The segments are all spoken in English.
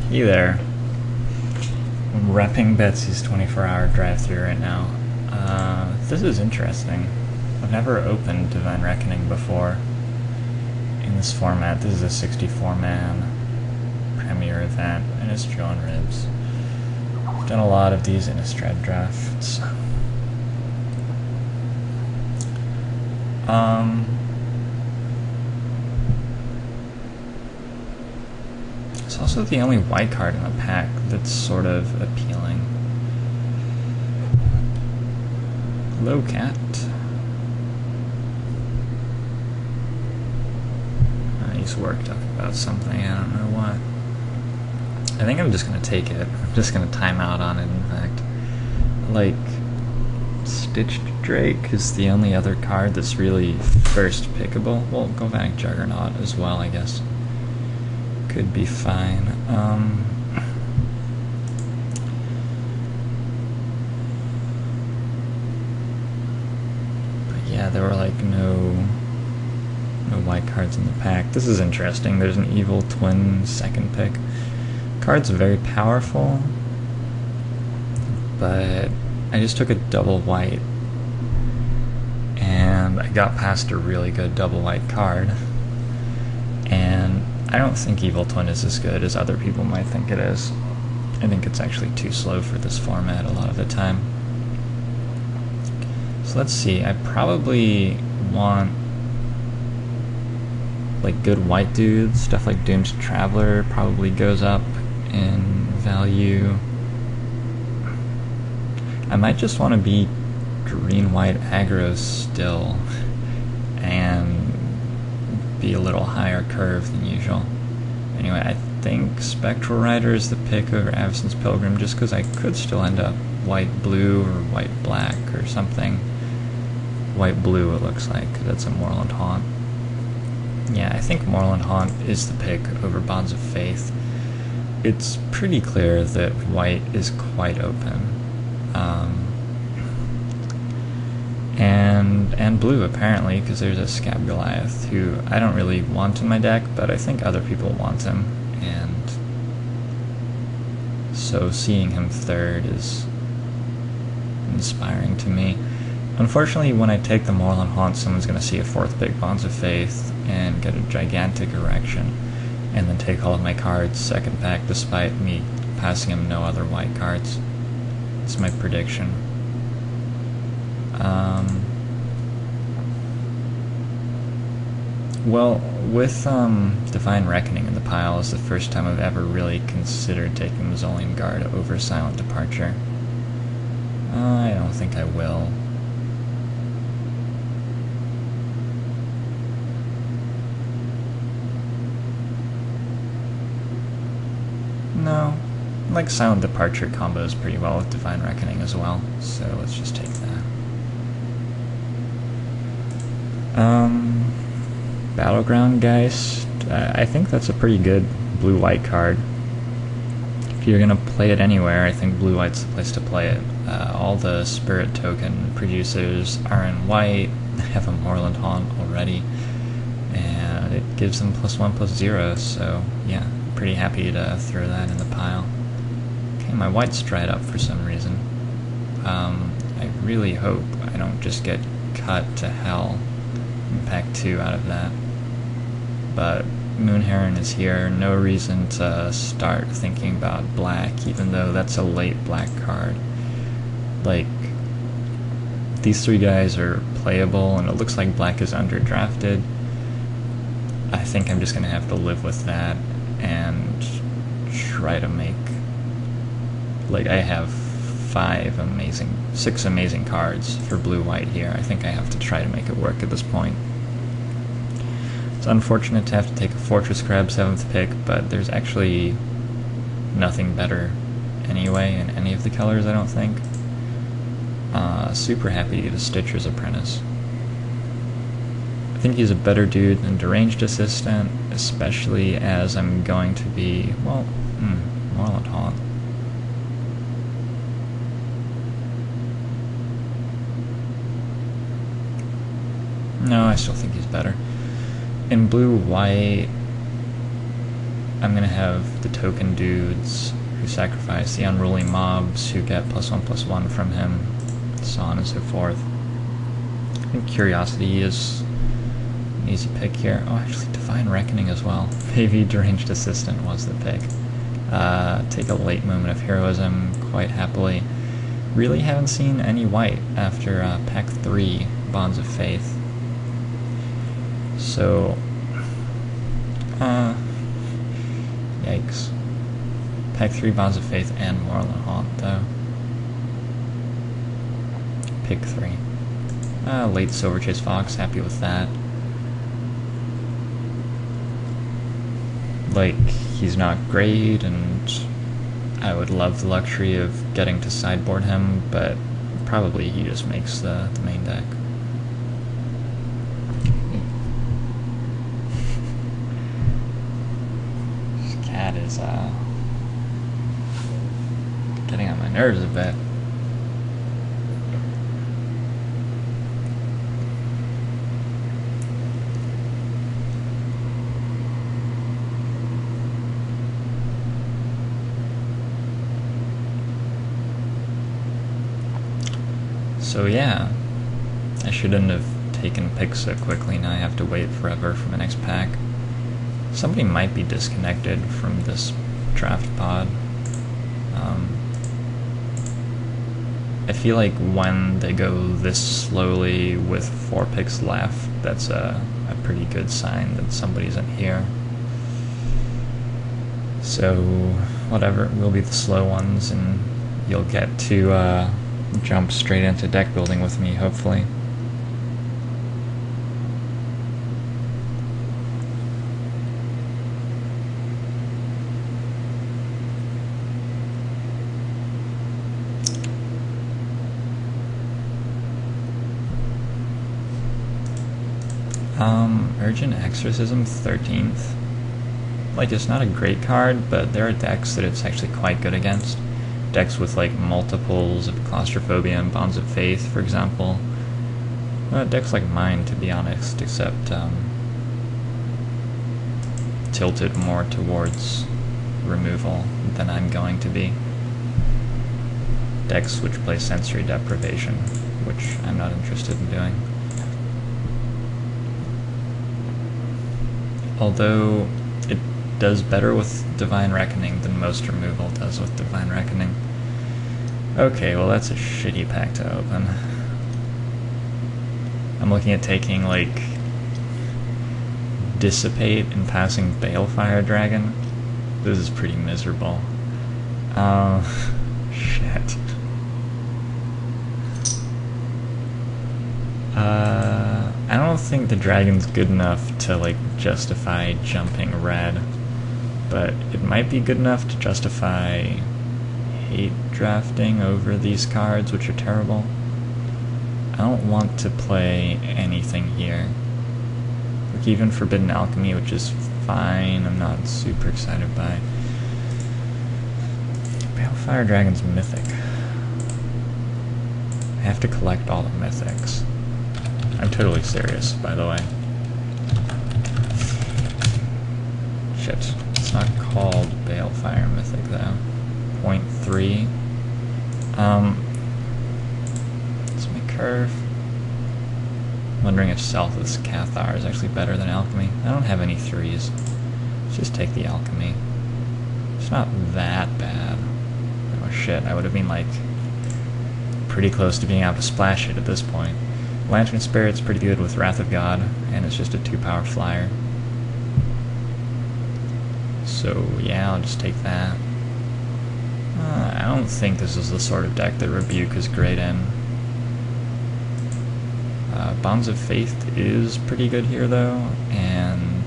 Hey there. I'm repping Betsy's 24-hour drive-thru right now. This is interesting. I've never opened Divine Reckoning before in this format. This is a 64-man premiere event, and it's Joe and Ribs. I've done a lot of these Innistrad drafts. It's also the only white card in the pack that's sort of appealing. Hello, cat. He's worked up about something, I don't know what. I think I'm just going to take it. I'm just going to time out on it, in fact. Like, Stitched Drake is the only other card that's really first pickable. Well, Galvanic Juggernaut as well, I guess. Could be fine. But yeah, there were like no white cards in the pack. This is interesting. There's an Evil Twin second pick. Card's very powerful, but I just took a double white and I got past a really good double white card, and I don't think Evil Twin is as good as other people might think it is. I think it's actually too slow for this format a lot of the time. So let's see, I probably want like good white dudes. Stuff like Doomed Traveler probably goes up in value. I might just want to be green-white aggro still and be a little higher curve than usual. Anyway, I think Spectral Rider is the pick over Avacyn's Pilgrim, just because I could still end up white-blue or white-black or something. White-blue, it looks like, that's a Moorland Haunt. Yeah, I think Moorland Haunt is the pick over Bonds of Faith. It's pretty clear that white is quite open. And blue, apparently, because there's a Scab Goliath, who I don't really want in my deck, but I think other people want him, and so seeing him third is inspiring to me. Unfortunately, when I take the Moorland Haunt, someone's going to see a fourth pick Bonds of Faith and get a gigantic erection, and then take all of my cards second pack despite me passing him no other white cards. It's my prediction. Well, with Divine Reckoning in the pile is the first time I've ever really considered taking Mausoleum Guard over Silent Departure. I don't think I will. No. Like Silent Departure combos pretty well with Divine Reckoning as well, so let's just take that. Battleground Geist, I think that's a pretty good blue-white card. If you're going to play it anywhere, I think blue-white's the place to play it. All the Spirit Token producers are in white, they have a Moorland Haunt already, and it gives them +1/+0, so yeah, I'm pretty happy to throw that in the pile. Okay, my white's dried up for some reason. I really hope I don't just get cut to hell in pack 2 out of that. But Moon Heron is here, no reason to start thinking about black, even though that's a late black card. Like, these three guys are playable, and it looks like black is underdrafted. I think I'm just going to have to live with that and try to make... Like, I have 6 amazing cards for blue-white here. I think I have to try to make it work at this point. It's unfortunate to have to take a Fortress Crab 7th pick, but there's actually nothing better anyway in any of the colors, I don't think. Super happy to get a Stitcher's Apprentice. I think he's a better dude than Deranged Assistant, especially as I'm going to be, well, Moorland Haunt. No, I still think he's better. In blue-white, I'm gonna have the token dudes who sacrifice the unruly mobs who get +1/+1 from him, so on and so forth. I think Curiosity is an easy pick here. Oh, actually Divine Reckoning as well. Maybe Deranged Assistant was the pick. Take a late moment of heroism quite happily. Really haven't seen any white after Pack 3, Bonds of Faith. So, yikes. Pack 3, Bonds of Faith, and Moral and Haunt, though. Pick 3. Late Silver Chase Fox, happy with that. Like, he's not great, and I would love the luxury of getting to sideboard him, but probably he just makes the main deck. This cat is getting on my nerves a bit. So yeah, I shouldn't have taken picks so quickly. Now I have to wait forever for my next pack. Somebody might be disconnected from this draft pod. I feel like when they go this slowly with 4 picks left, that's a pretty good sign that somebody's in here. So whatever, we'll be the slow ones, and you'll get to jump straight into deck building with me, hopefully. Urgent Exorcism 13th. Like, it's not a great card, but there are decks that it's actually quite good against. Decks with like multiples of Claustrophobia and Bonds of Faith, for example. Decks like mine, to be honest, except tilted more towards removal than I'm going to be. Decks which play Sensory Deprivation, which I'm not interested in doing. Although it does better with Divine Reckoning than most removal does with Divine Reckoning. Okay, well that's a shitty pack to open. I'm looking at taking, like, Dissipate and passing Balefire Dragon. This is pretty miserable. Shit. I don't think the dragon's good enough to, like, justify jumping red, but it might be good enough to justify hate drafting over these cards, which are terrible. I don't want to play anything here. Like, even Forbidden Alchemy, which is fine, I'm not super excited by. Balefire Dragon's mythic. I have to collect all the mythics. I'm totally serious, by the way. Shit. It's not called Balefire Mythic, though. 0.3. Let's make curve. I'm wondering if Selfless Cathar is actually better than Alchemy. I don't have any 3s. Let's just take the Alchemy. It's not that bad. Oh shit, I would have been, like, pretty close to being able to splash it at this point. Lantern Spirit's pretty good with Wrath of God, and it's just a 2-power flyer. So yeah, I'll just take that. I don't think this is the sort of deck that Rebuke is great in. Bonds of Faith is pretty good here, though, and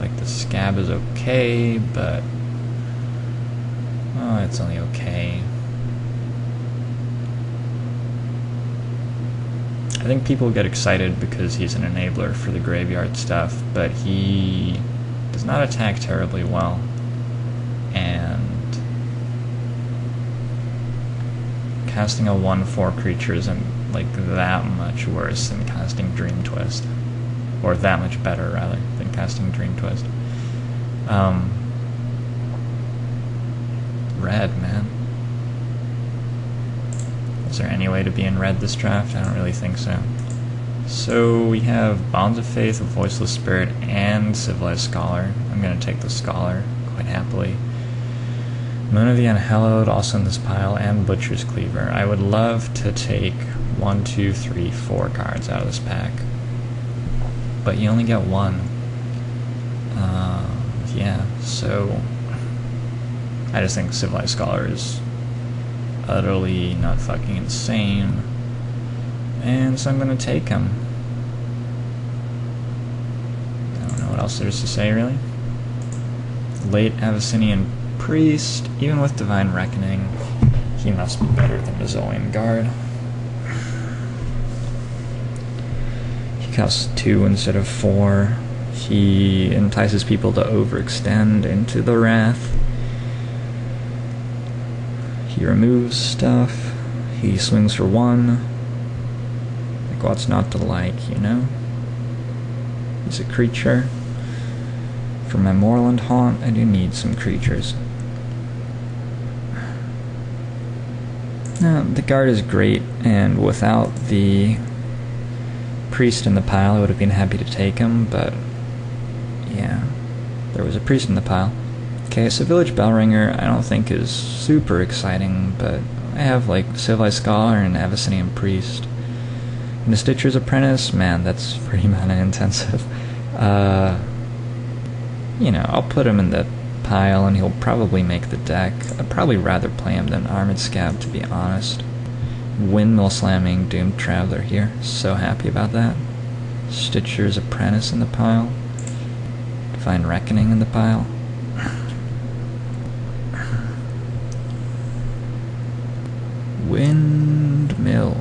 like the Scab is okay, but it's only okay. I think people get excited because he's an enabler for the graveyard stuff, but he does not attack terribly well, and casting a 1/4 creature isn't, like, that much worse than casting Dream Twist, or that much better rather than casting Dream Twist. Red, man. Is there any way to be in red this draft? I don't really think so. So we have Bonds of Faith, a Voiceless Spirit, and Civilized Scholar. I'm going to take the Scholar quite happily. Moon of the Unhallowed, also in this pile, and Butcher's Cleaver. I would love to take 1, 2, 3, 4 cards out of this pack, but you only get one. Yeah, so I just think Civilized Scholar is utterly not fucking insane, and so I'm gonna take him. I don't know what else there's to say, really. Late Abyssinian Priest, even with Divine Reckoning, he must be better than the Zolian Guard. He costs 2 instead of 4. He entices people to overextend into the Wrath. He removes stuff. He swings for 1. Like, what's not to like, you know? He's a creature. For my Moorland Haunt, I do need some creatures. Now, the guard is great, and without the priest in the pile, I would have been happy to take him, but yeah, there was a priest in the pile. Okay, so Village Bellringer I don't think is super exciting, but I have like Civilized Scholar and Abyssinian Priest. And the Stitcher's Apprentice, man, that's pretty mana intensive. You know, I'll put him in the pile and he'll probably make the deck. I'd probably rather play him than Armored Scab, to be honest. Windmill Slamming Doomed Traveler here, so happy about that. Stitcher's Apprentice in the pile. Divine Reckoning in the pile. Windmill.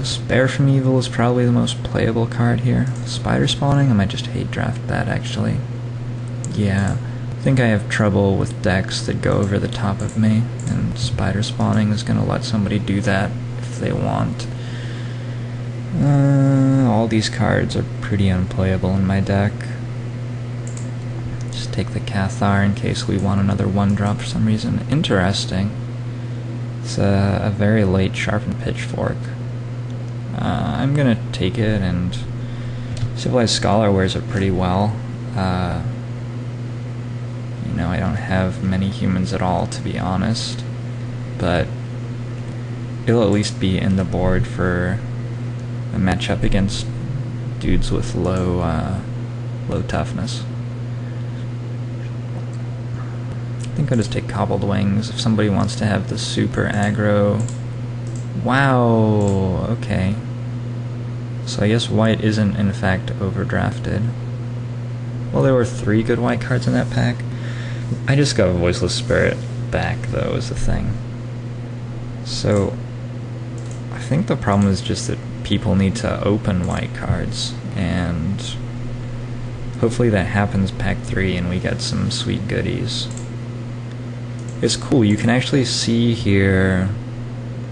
Spare from Evil is probably the most playable card here. Spider Spawning, I might just hate draft that actually. Yeah, I think I have trouble with decks that go over the top of me, and Spider Spawning is gonna let somebody do that if they want. All these cards are pretty unplayable in my deck. Just take the Cathar in case we want another 1-drop for some reason. Interesting. It's a very late Sharpened Pitchfork. I'm gonna take it, and Civilized Scholar wears it pretty well. You know, I don't have many humans at all, to be honest, but it'll at least be in the board for a matchup against dudes with low toughness. I think I'll just take Cobbled Wings if somebody wants to have the super aggro. Wow, okay. So I guess white isn't in fact overdrafted. Well, there were 3 good white cards in that pack. I just got a Voiceless Spirit back, though, is the thing. So I think the problem is just that people need to open white cards, and hopefully that happens pack 3 and we get some sweet goodies. It's cool, you can actually see here,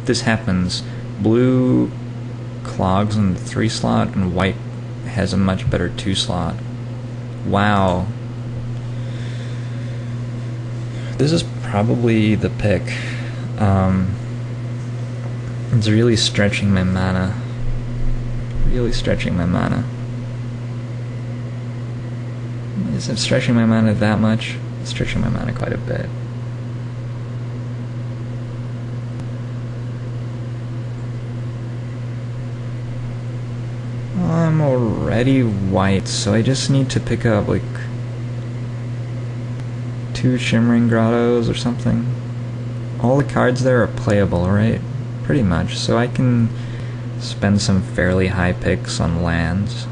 this happens, blue clogs in the 3 slot and white has a much better 2 slot. Wow. This is probably the pick. It's really stretching my mana. Really stretching my mana. Is it stretching my mana that much? It's stretching my mana quite a bit. I'm already white, so I just need to pick up like 2 Shimmering Grottos or something. All the cards there are playable, right? Pretty much, so I can spend some fairly high picks on lands.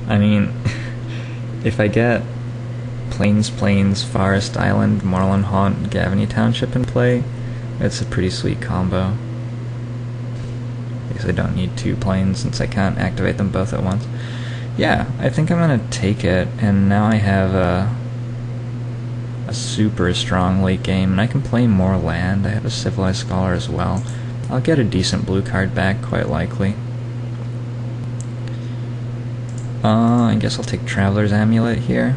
I mean, if I get Plains, Forest Island, Moorland Haunt, Gavany Township in play, it's a pretty sweet combo. I guess I don't need 2 planes since I can't activate them both at once. Yeah, I think I'm gonna take it, and now I have a super strong late game, and I can play more land. I have a Civilized Scholar as well. I'll get a decent blue card back, quite likely. I guess I'll take Traveler's Amulet here.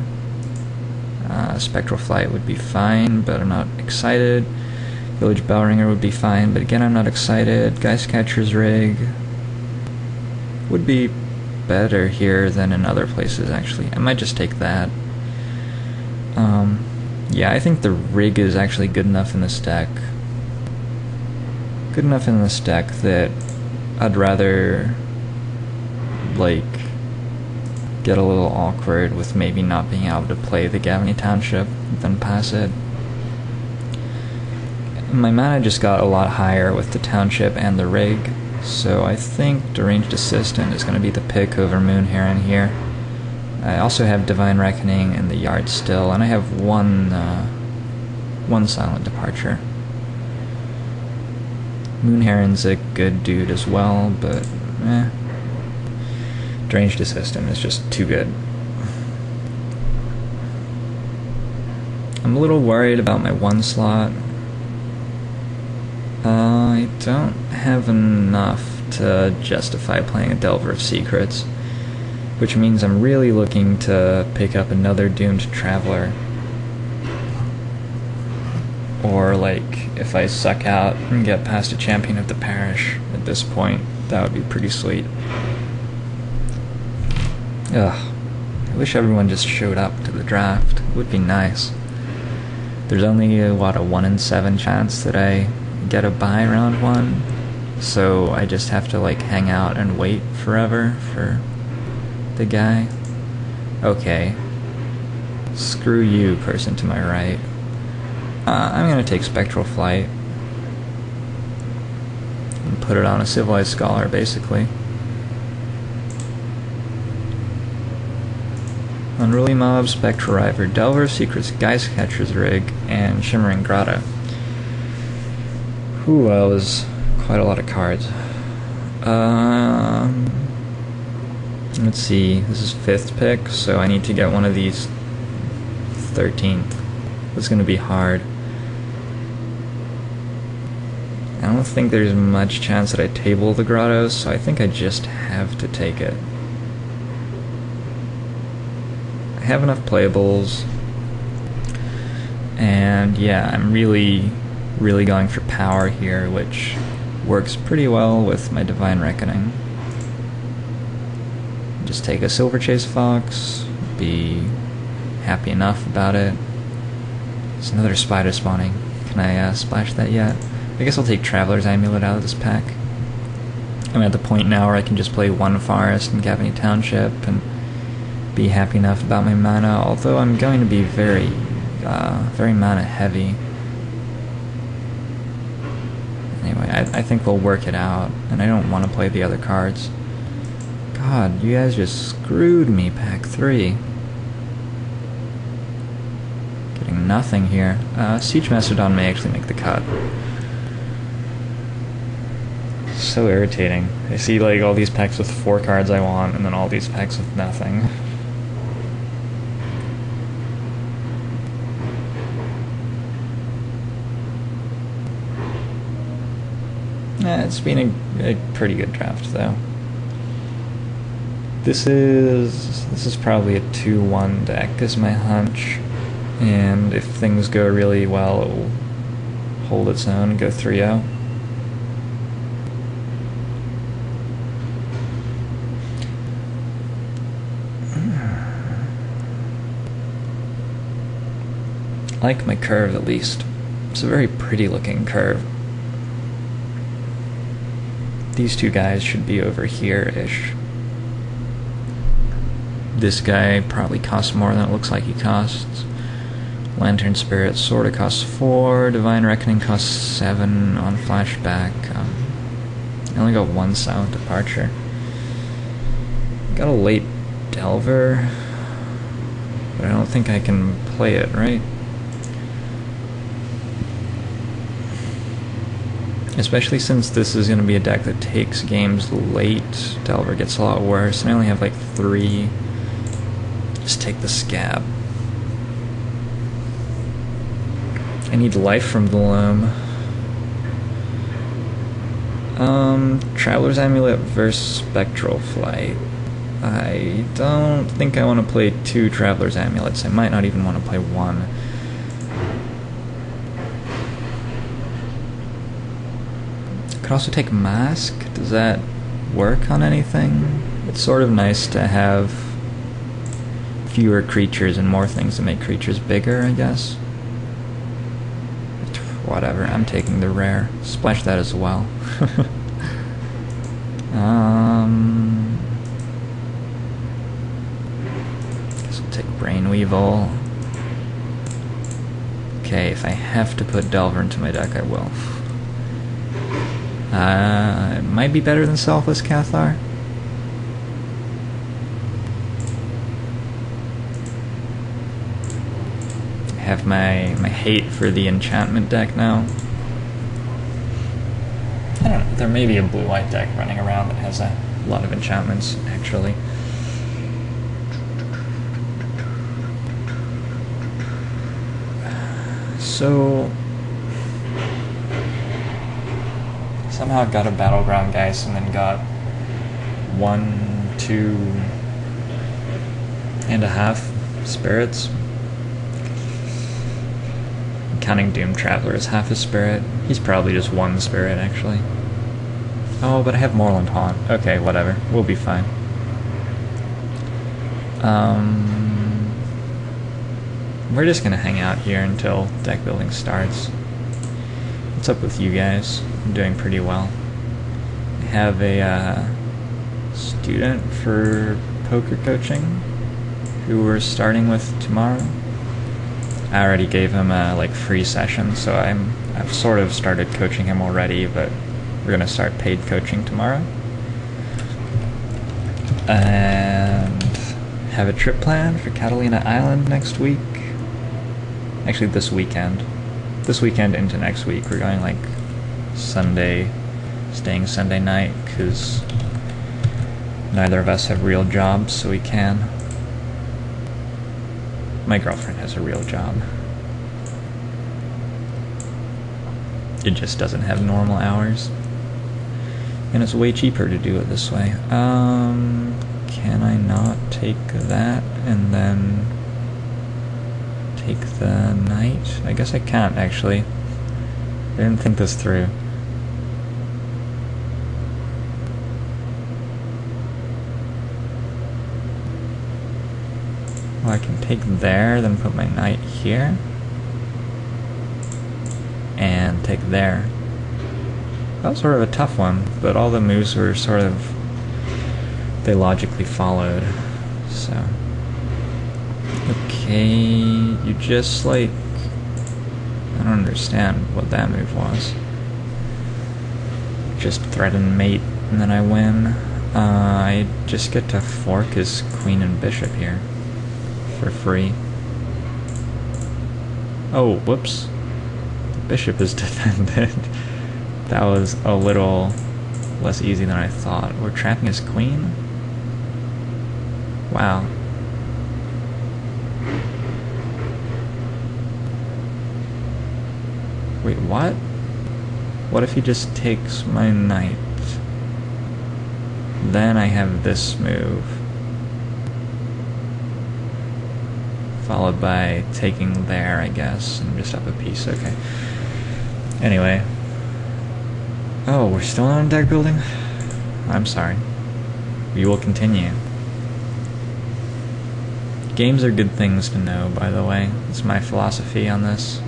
Spectral Flight would be fine, but I'm not excited. Village Bellringer would be fine, but again I'm not excited. Geistcatcher's Rig would be better here than in other places, actually. I might just take that. Yeah, I think the Rig is actually good enough in this deck. Good enough in this deck that I'd rather, like, get a little awkward with maybe not being able to play the Gavany Township than pass it. My mana just got a lot higher with the Township and the Rig, so I think Deranged Assistant is going to be the pick over Moon Heron here. I also have Divine Reckoning in the yard still, and I have one Silent Departure. Moon Heron's a good dude as well, but Deranged Assistant is just too good. I'm a little worried about my 1 slot. I don't have enough to justify playing a Delver of Secrets, which means I'm really looking to pick up another Doomed Traveler. Or, like, if I suck out and get past a Champion of the Parish at this point, that would be pretty sweet. Ugh. I wish everyone just showed up to the draft. It would be nice. There's only, a 1 in 7 chance that I get a bye round 1, so I just have to, like, hang out and wait forever for the guy. Okay. Screw you, person to my right. I'm gonna take Spectral Flight and put it on a Civilized Scholar, basically. Unruly Mob, Spectral River, Delver of Secrets, Geistcatcher's Rig, and Shimmering Grotto. Ooh, that was quite a lot of cards. Let's see, this is 5th pick, so I need to get one of these 13th. It's gonna be hard. I don't think there's much chance that I table the Grottos, so I think I just have to take it. I have enough playables, and yeah, I'm really going for power here, which works pretty well with my Divine Reckoning. Just take a Silver Chase Fox, be happy enough about it. There's another spider spawning. Can I splash that yet? I guess I'll take Traveler's Amulet out of this pack. I'm at the point now where I can just play 1 Forest in Gavany Township and be happy enough about my mana, although I'm going to be very mana heavy. Anyway, I think we'll work it out, and I don't want to play the other cards. God, you guys just screwed me, pack 3. Getting nothing here. Siege Mastodon may actually make the cut. So irritating. I see, like, all these packs with 4 cards I want, and then all these packs with nothing. It's been a pretty good draft, though. This is probably a 2-1 deck, is my hunch. And if things go really well, it will hold its own and go 3-0. I like my curve, at least. It's a very pretty looking curve. These 2 guys should be over here-ish. This guy probably costs more than it looks like he costs. Lantern Spirit sorta costs 4, Divine Reckoning costs 7 on flashback. I only got 1 Silent Departure. Got a late Delver, but I don't think I can play it, right? Especially since this is going to be a deck that takes games late. Delver gets a lot worse, and I only have like 3. Just take the Scab. I need life from the Loam. Traveler's Amulet versus Spectral Flight. I don't think I want to play 2 Traveler's Amulets. I might not even want to play 1. Could also take Mask. Does that work on anything? It's sort of nice to have fewer creatures and more things to make creatures bigger, I guess. Whatever, I'm taking the rare. Splash that as well. Guess we'll take Brain Weevil. Okay, if I have to put Delver into my deck, I will. It might be better than Selfless Cathar. I have my hate for the enchantment deck now. I don't know, there may be a blue-white deck running around that has a lot of enchantments, actually. So somehow I got a Battleground Geist and then got 1, 2.5 spirits. I'm counting Doom Traveler as half a spirit. He's probably just 1 spirit, actually. Oh, but I have Moorland Haunt. Okay, whatever. We'll be fine. We're just gonna hang out here until deck building starts. What's up with you guys? I'm doing pretty well. I have a student for poker coaching who we're starting with tomorrow. I already gave him a free session, so I've sort of started coaching him already, but we're gonna start paid coaching tomorrow. And have a trip planned for Catalina Island next week. Actually, this weekend. This weekend into next week. We're going Sunday, staying Sunday night, because neither of us have real jobs, so we can. My girlfriend has a real job. It just doesn't have normal hours. And it's way cheaper to do it this way. Can I not take that and then take the knight? I guess I can't, actually. I didn't think this through. Well, I can take there, then put my knight here. And take there. That was sort of a tough one, but all the moves were sort of... they logically followed, so... Okay, you just I don't understand what that move was. Just threaten mate, and then I win. I just get to fork his queen and bishop here. For free. Oh, whoops. Bishop is defended. That was a little less easy than I thought. We're trapping his queen? Wow. Wait, what? What if he just takes my knight? Then I have this move. Followed by taking there, I guess, and just up a piece, okay. Anyway. Oh, we're still on deck building? I'm sorry. We will continue. Games are good things to know, by the way. It's my philosophy on this.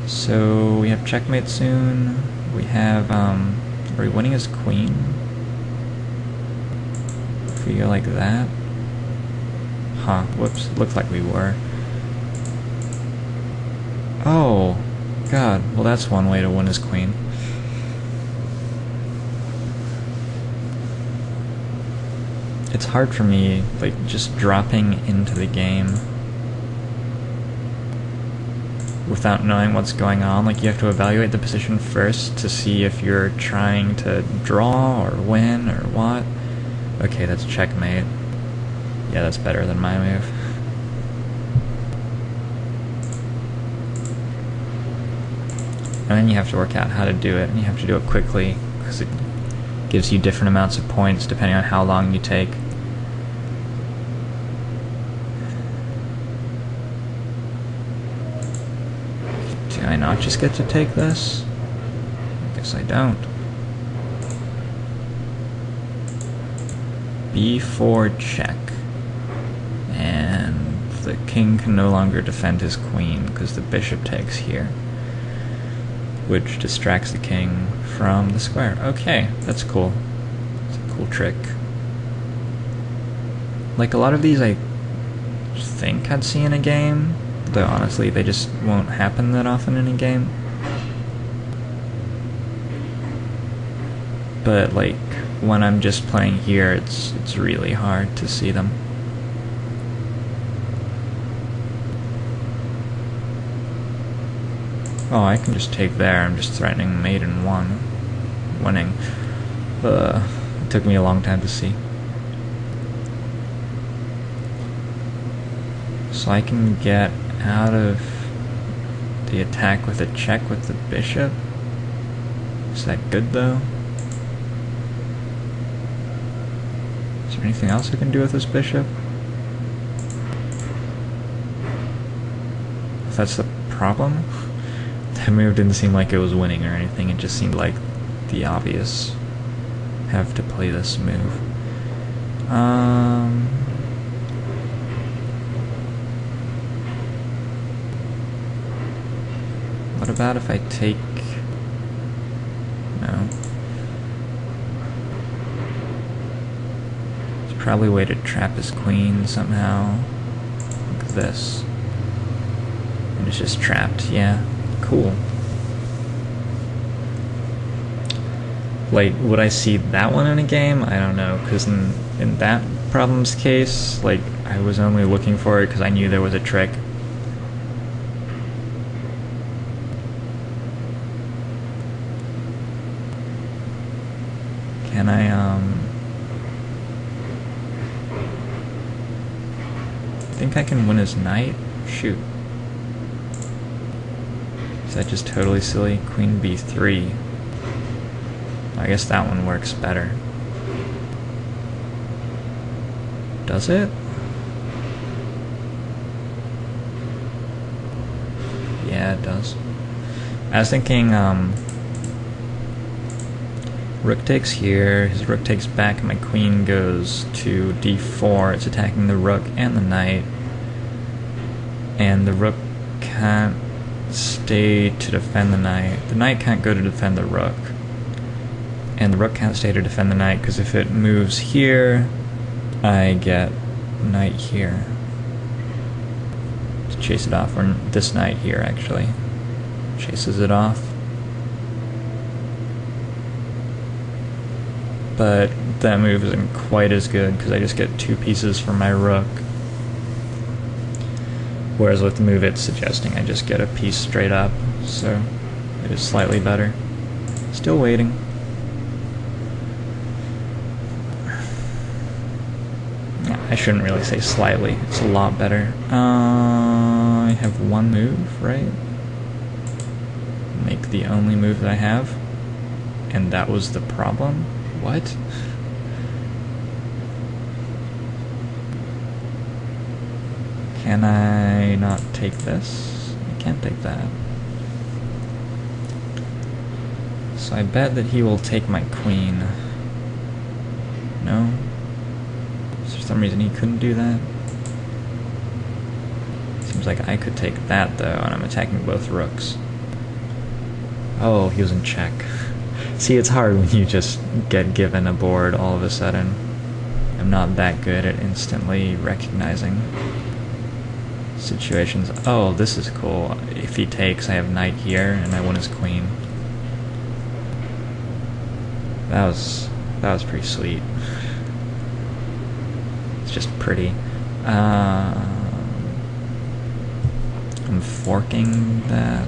So, we have checkmate soon. We have, are we winning as queen? If we go like that? Huh, whoops, looks like we were. Oh, god, well that's one way to win as queen. It's hard for me, just dropping into the game without knowing what's going on. You have to evaluate the position first to see if you're trying to draw or win or what. Okay, that's checkmate. Yeah, that's better than my move. And then you have to work out how to do it, and you have to do it quickly, because it gives you different amounts of points depending on how long you take. I not just get to take this? Guess I don't. B4 check. And the king can no longer defend his queen because the bishop takes here, which distracts the king from the square. Okay, that's cool. It's a cool trick. Like, a lot of these I think I'd see in a game, though honestly they just won't happen that often in a game. But like, when I'm just playing here, it's really hard to see them. Oh, I can just take there. I'm just threatening mate in one. Winning. It took me a long time to see. So I can get out of the attack with a check with the bishop. Is that good though? Is there anything else I can do with this bishop? If that's the problem? That move didn't seem like it was winning or anything, it just seemed like the obvious have to play this move. What about if I take... No. There's probably a way to trap his queen somehow. Like this. And it's just trapped, yeah. Cool. Like, would I see that one in a game? I don't know, because in that problem's case, like, I was only looking for it because I knew there was a trick. Can I think I can win his knight? Shoot. Is that just totally silly? Queen b3. I guess that one works better. Does it? Yeah, it does. I was thinking, rook takes here, his rook takes back, and my queen goes to d4. It's attacking the rook and the knight. And the rook can't stay to defend the knight. The knight can't go to defend the rook. And the rook can't stay to defend the knight, because if it moves here, I get knight here. To chase it off, or this knight here, actually. Chases it off. But that move isn't quite as good, because I just get 2 pieces from my rook. Whereas with the move it's suggesting I just get a piece straight up, so it is slightly better. Still waiting. I shouldn't really say slightly, it's a lot better. I have one move, right? Make the only move that I have. And that was the problem? What? Can I not take this? I can't take that. So I bet that he will take my queen. No? For some reason he couldn't do that. Seems like I could take that though, and I'm attacking both rooks. Oh, he was in check. See, it's hard when you just get given a board all of a sudden. I'm not that good at instantly recognizing situations. Oh, this is cool. If he takes, I have knight here, and I win his queen. That was pretty sweet. It's just pretty. I'm forking that.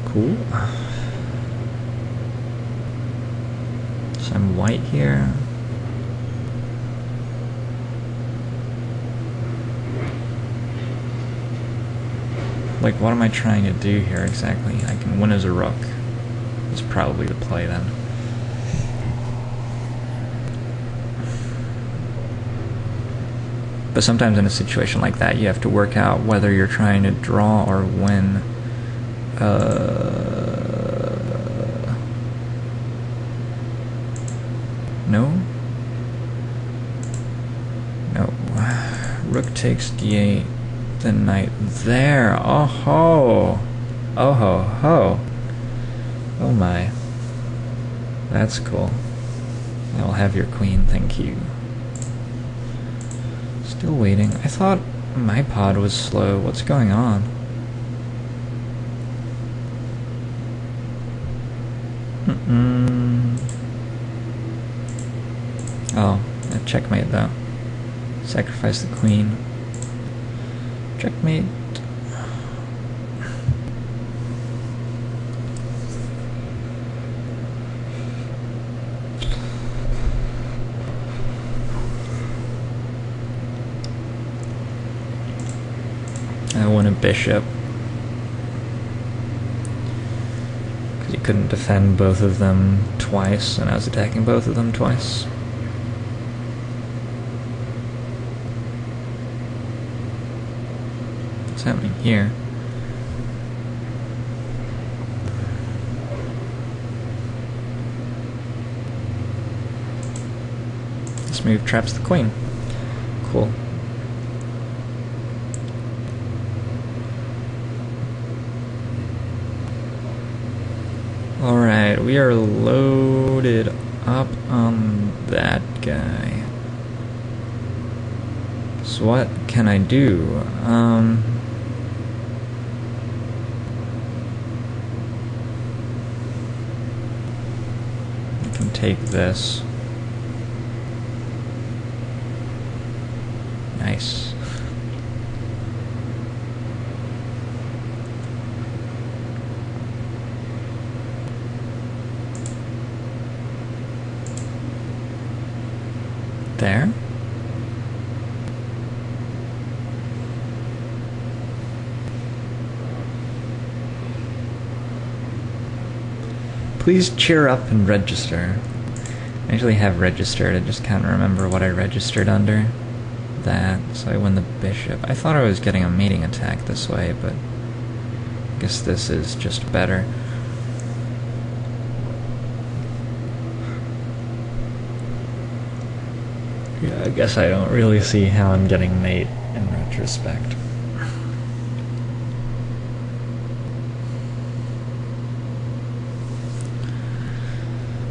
Cool. So I'm white here. Like, what am I trying to do here exactly? I can win as a rook. It's probably the play then. But sometimes in a situation like that, you have to work out whether you're trying to draw or win. No? No. Rook takes d8, the knight there. Oh ho! Oh ho ho! Oh my. That's cool. I'll have your queen, thank you. Still waiting. I thought my pod was slow. What's going on? Oh, a checkmate though. Sacrifice the queen. Checkmate. I won a bishop. Because you couldn't defend both of them twice, and I was attacking both of them twice. What's happening here? This move traps the queen. Cool. Alright, we are loaded up on that guy. So what can I do? I can take this. Nice. There. Please cheer up and register. I actually have registered, I just can't remember what I registered under. That, so I win the bishop. I thought I was getting a mating attack this way, but I guess this is just better. Yeah, I guess I don't really see how I'm getting mate in retrospect.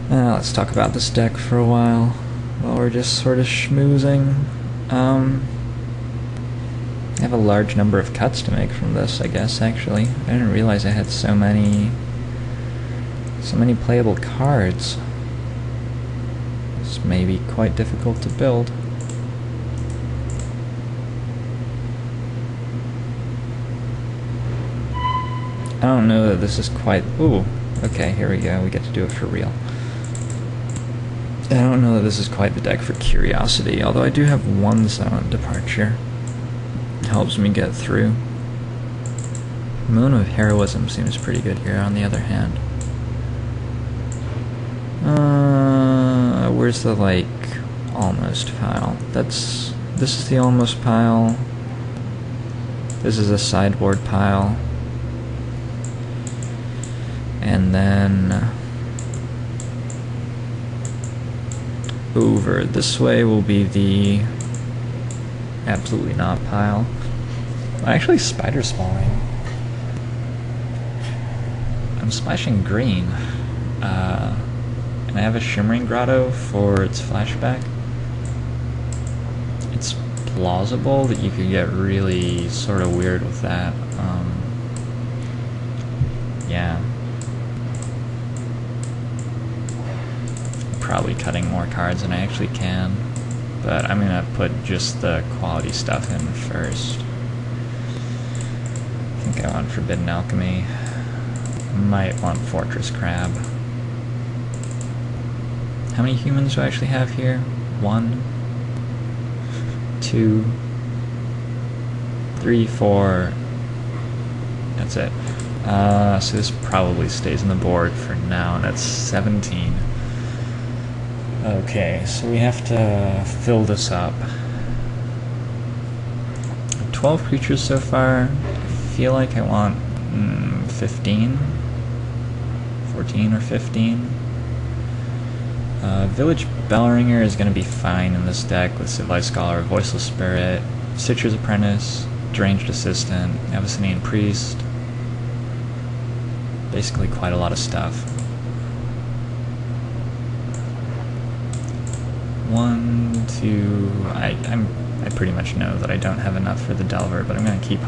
Let's talk about this deck for a while we're just sort of schmoozing. I have a large number of cuts to make from this, I guess, actually. I didn't realize I had so many playable cards. This may be quite difficult to build. I don't know that this is quite... Ooh, okay, here we go. We get to do it for real. I don't know that this is quite the deck for Curiosity, although I do have one silent departure. It helps me get through. Moon of Heroism seems pretty good here, on the other hand. Where's the, like, almost pile? This is the almost pile. This is a sideboard pile. And then over this way will be the absolutely not pile. Actually, spider spawning. I'm splashing green. And I have a Shimmering Grotto for its flashback. It's plausible that you could get really sort of weird with that. Yeah. Probably cutting more cards than I actually can, but I'm gonna put just the quality stuff in first. I think I want Forbidden Alchemy. Might want Fortress Crab. How many humans do I actually have here? 1, 2, 3, 4. That's it. So this probably stays on the board for now, and that's 17. Okay, so we have to fill this up. 12 creatures so far. I feel like I want 15, 14 or 15. Village Bellringer is going to be fine in this deck with Civilized Scholar, Voiceless Spirit, Citra's Apprentice, Deranged Assistant, Abyssinian Priest. Basically quite a lot of stuff. 1, 2... I pretty much know that I don't have enough for the Delver, but I'm going to keep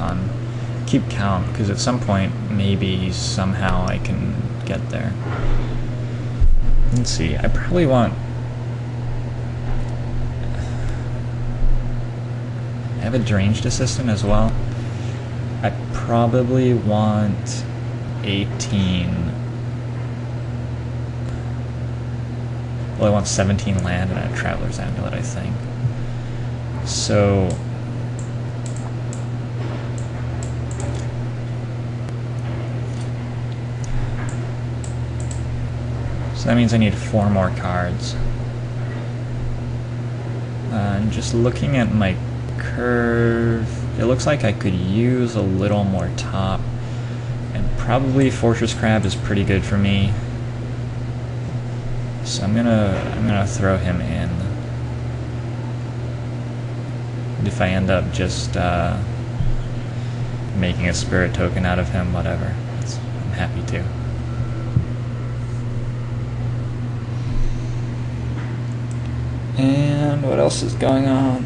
count, because at some point, maybe, somehow I can get there. Let's see, I probably want... I have a Deranged Assistant as well. I probably want 18. Well, I want 17 land and a Traveler's Amulet, I think. So... that means I need 4 more cards. And just looking at my curve, it looks like I could use a little more top, and probably Fortress Crab is pretty good for me. So I'm gonna throw him in. And if I end up just making a spirit token out of him, whatever, I'm happy to. And what else is going on?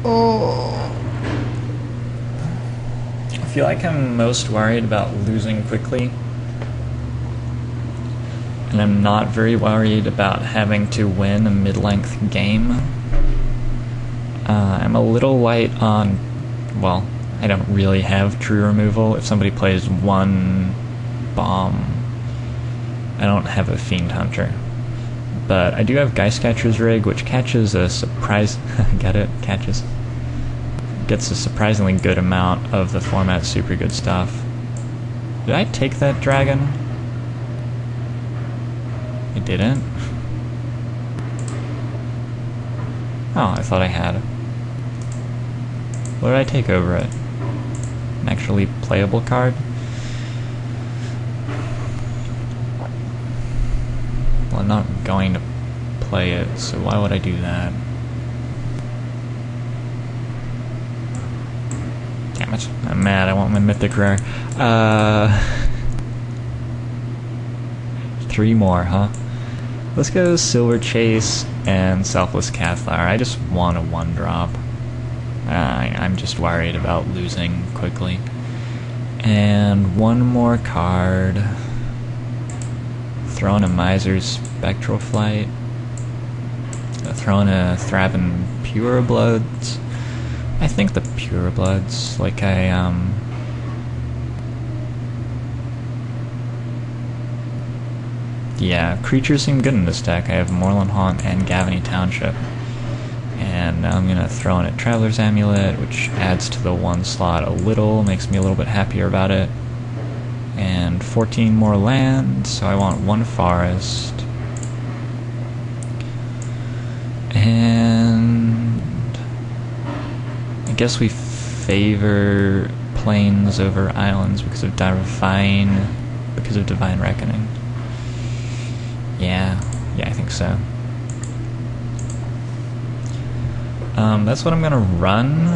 Oh, I feel like I'm most worried about losing quickly, and I'm not very worried about having to win a mid-length game. I'm a little light on, well, I don't really have true removal. If somebody plays 1 bomb, I don't have a Fiend Hunter. But I do have Geistcatcher's Rig, which catches a surprise... get it? Catches. Gets a surprisingly good amount of the format's super good stuff. Did I take that dragon? I didn't? Oh, I thought I had. What did I take over it? An actually playable card? Well, I'm not going to play it, so why would I do that? Damn it, I'm mad, I want my Mythic Rare. 3 more, huh? Let's go Silver Chase and Selfless Cathlar. I just want a 1-drop. I'm just worried about losing quickly. And 1 more card. Throw in a Miser's Spectral Flight. Throw in a Thraben Purebloods. I think the Purebloods, like yeah, creatures seem good in this deck. I have Moorland Haunt and Gavany Township. And now I'm gonna throw in a Traveler's Amulet, which adds to the 1 slot a little, makes me a little bit happier about it. And 14 more land, so I want 1 forest. And I guess we favor plains over islands because of Divine Reckoning. Yeah, I think so. That's what I'm gonna run.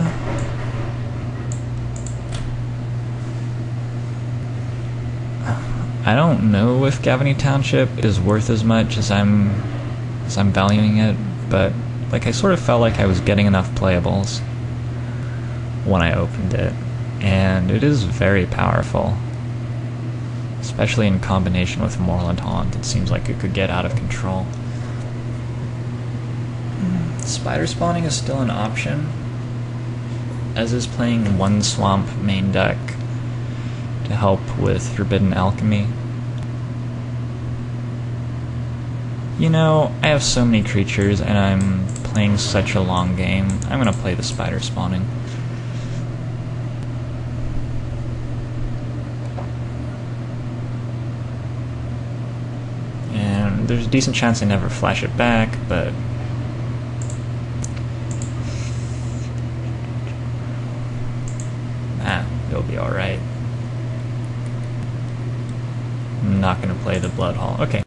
I don't know if Gavany Township is worth as much as I'm valuing it, but like I sort of felt like I was getting enough playables when I opened it, and it is very powerful, especially in combination with Moorland Haunt. It seems like it could get out of control. Spider spawning is still an option, as is playing 1 swamp main deck to help with Forbidden Alchemy. You know, I have so many creatures and I'm playing such a long game. I'm gonna play the spider spawning. And there's a decent chance I never flash it back, but You'll be alright. I'm not going to play the Blood Hall. Okay.